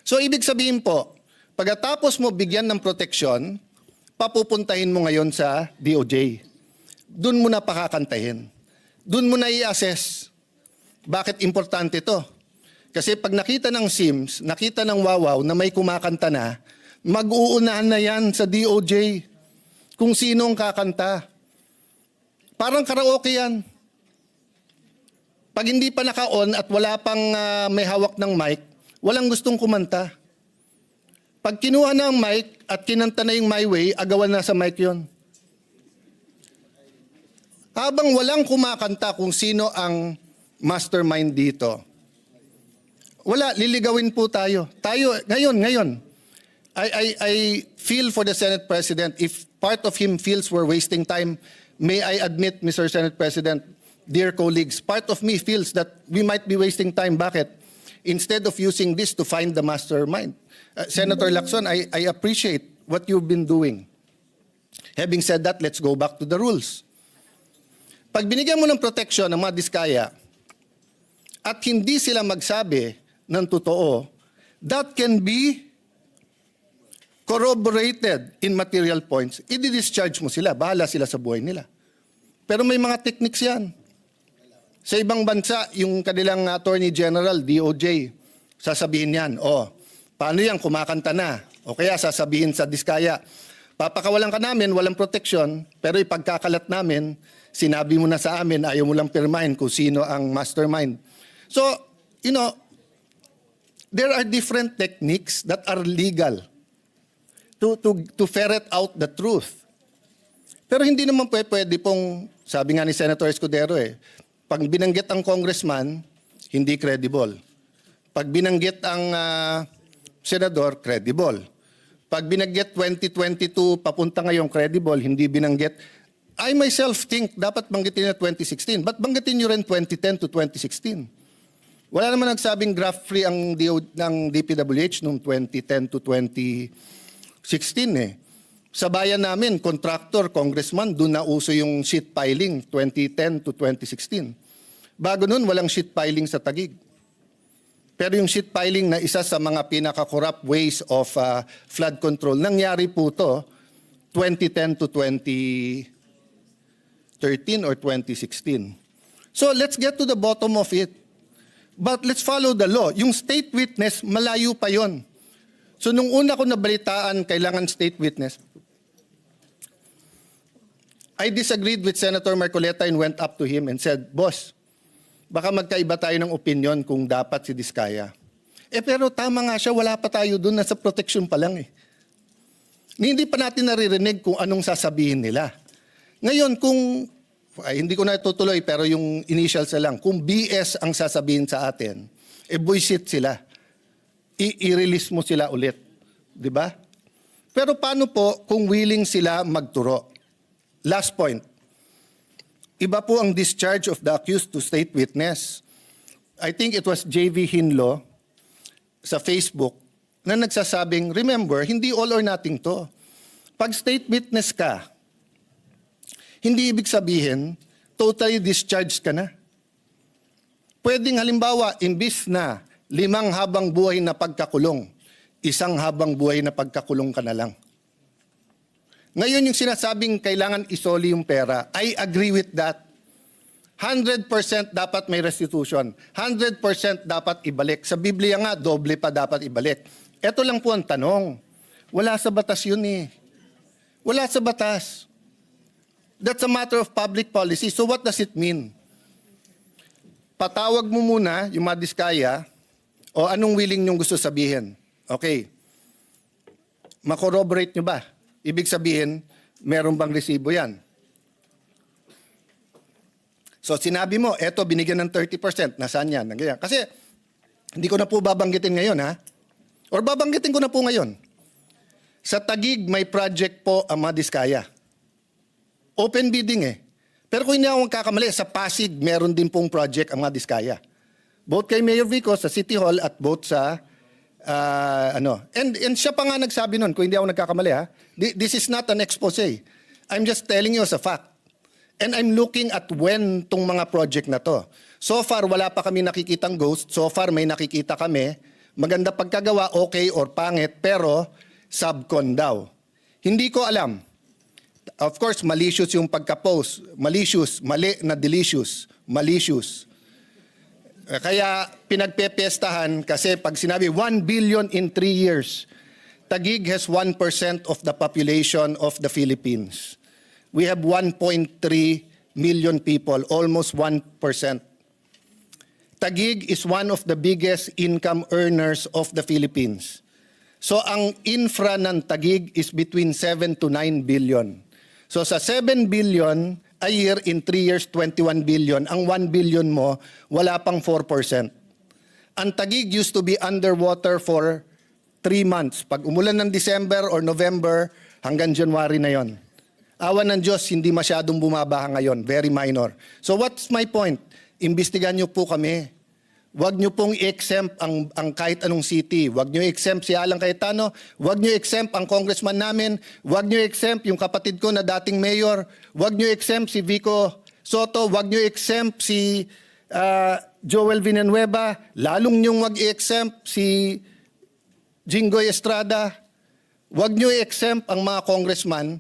So ibig sabihin po, pagkatapos mo bigyan ng proteksyon, papupuntahin mo ngayon sa DOJ. Doon mo na pakakantahin. Doon mo na i-assess. Bakit importante to? Kasi pag nakita ng SIMS, nakita ng Wawaw na may kumakanta na, mag-uunahan na yan sa DOJ kung sino ang kakanta. Parang karaoke yan. Pag hindi pa naka-on at wala pang may hawak ng mic, walang gustong kumanta. Pag kinuha na ang mic at kinanta na yung My Way, agawan na sa mic yon. Habang walang kumakanta kung sino ang mastermind dito, wala, liligawin po tayo. Ngayon. I feel for the Senate President. If part of him feels we're wasting time, may I admit, Mr. Senate President, dear colleagues, part of me feels that we might be wasting time. Bakit? Instead of using this to find the mastermind. Senator Lacson, I appreciate what you've been doing. Having said that, let's go back to the rules. Pag binigyan mo ng protection ng mga diskaya at hindi sila magsabi ng totoo, that can be corroborated in material points. I-discharge mo sila, bahala sila sa buhay nila. Pero may mga techniques yan. Sa ibang bansa, yung kanilang Attorney General, DOJ, sasabihin yan, paano yan, kumakanta na? O kaya sasabihin sa diskaya, papakawalan ka namin, walang protection, pero ipagkakalat namin, sinabi mo na sa amin, ayaw mo lang pirmahin kung sino ang mastermind. So, there are different techniques that are legal to ferret out the truth. Pero hindi naman pwede pong, sabi nga ni Senator Escudero pag binanggit ang congressman, hindi credible. Pag binanggit ang senador, credible. Pag binanggit 2022, papunta ngayong credible, hindi binanggit. I myself think dapat banggitin na 2016. Ba't banggitin nyo rin 2010 to 2016? Wala naman nagsabing graft-free ang DPWH noong 2010 to 2016 Sa bayan namin, contractor, congressman, doon na uso yung sheet piling 2010 to 2016. Bago noon, walang sheet piling sa Taguig. Pero yung sheet piling na isa sa mga pinaka-corrupt ways of flood control, nangyari po to 2010 to 2013 or 2016. So let's get to the bottom of it. But let's follow the law. Yung state witness, malayo pa yon. So nung una ko nabalitaan, kailangan state witness, I disagreed with Senator Marcoleta and went up to him and said, Boss, baka magkaiba tayo ng opinion kung dapat si Diskaya. Pero tama nga siya, wala pa tayo dun, nasa protection pa lang . Hindi pa natin naririnig kung anong sasabihin nila. Ngayon, kung hindi ko na tutuloy pero yung initials na lang, kung BS ang sasabihin sa atin, buisit sila. I-release mo sila ulit. Di ba? Pero paano po kung willing sila magturo? Last point. Iba po ang discharge of the accused to state witness. I think it was JV Hinlo sa Facebook na nagsasabing, remember, hindi all or nothing to. Pag state witness ka, hindi ibig sabihin, totally discharged ka na. Pwedeng halimbawa, imbis na 5 habang buhay na pagkakulong, 1 habang buhay na pagkakulong ka na lang. Ngayon yung sinasabing kailangan isoli yung pera, I agree with that. 100% dapat may restitution. 100% dapat ibalik. Sa Biblia nga, doble pa dapat ibalik. Ito lang po ang tanong. Wala sa batas yun . Wala sa batas. That's a matter of public policy. So what does it mean? Patawag mo muna yung mga diskaya o anong willing nyong gusto sabihin. Okay. Makorroborate nyo ba? Ibig sabihin, meron bang resibo yan? So sinabi mo, eto binigyan ng 30%. Nasaan yan? Kasi hindi ko na po babanggitin ngayon . Or babanggitin ko na po ngayon. Sa Taguig, may project po ang mga diskaya. Open bidding . Pero kung hindi ako magkakamali, sa Pasig, meron din pong project ang mga diskaya. Both kay Mayor Vico sa City Hall at both sa And siya pa nga nagsabi nun, kung hindi ako nagkakamali this is not an expose. I'm just telling you as a fact. And I'm looking at when tong mga project na to. So far, wala pa kami nakikitang ghost. So far, may nakikita kami. maganda pagkagawa, okay or pangit, pero subcon daw. Hindi ko alam. Of course, malicious yung pagka-post. Malicious, mali na delicious. Malicious. Kaya pinagpepiestahan kasi pag sinabi 1 billion in 3 years, Taguig has 1% of the population of the Philippines. We have 1.3 million people, almost 1%. Taguig is one of the biggest income earners of the Philippines. So ang infra ng Taguig is between 7 to 9 billion. So sa 7 billion a year, in 3 years, 21 billion. Ang 1 billion mo, wala pang 4%. Ang Taguig used to be underwater for 3 months. Pag umulan ng December or November, hanggang January na yon. Awan ng Diyos, hindi masyadong bumabaha ngayon. Very minor. So what's my point? Imbestigahan niyo po kami. Huwag niyo pong i-exempt ang kahit anong city. Huwag niyo i-exempt si Alan Cayetano. Huwag niyo i-exempt ang congressman namin. Huwag niyo i-exempt yung kapatid ko na dating mayor. Huwag niyo i-exempt si Vico Soto. Huwag niyo i-exempt si Joel Villanueva. Lalong niyong wag i-exempt si Jinggoy Estrada. Huwag niyo i-exempt ang mga congressman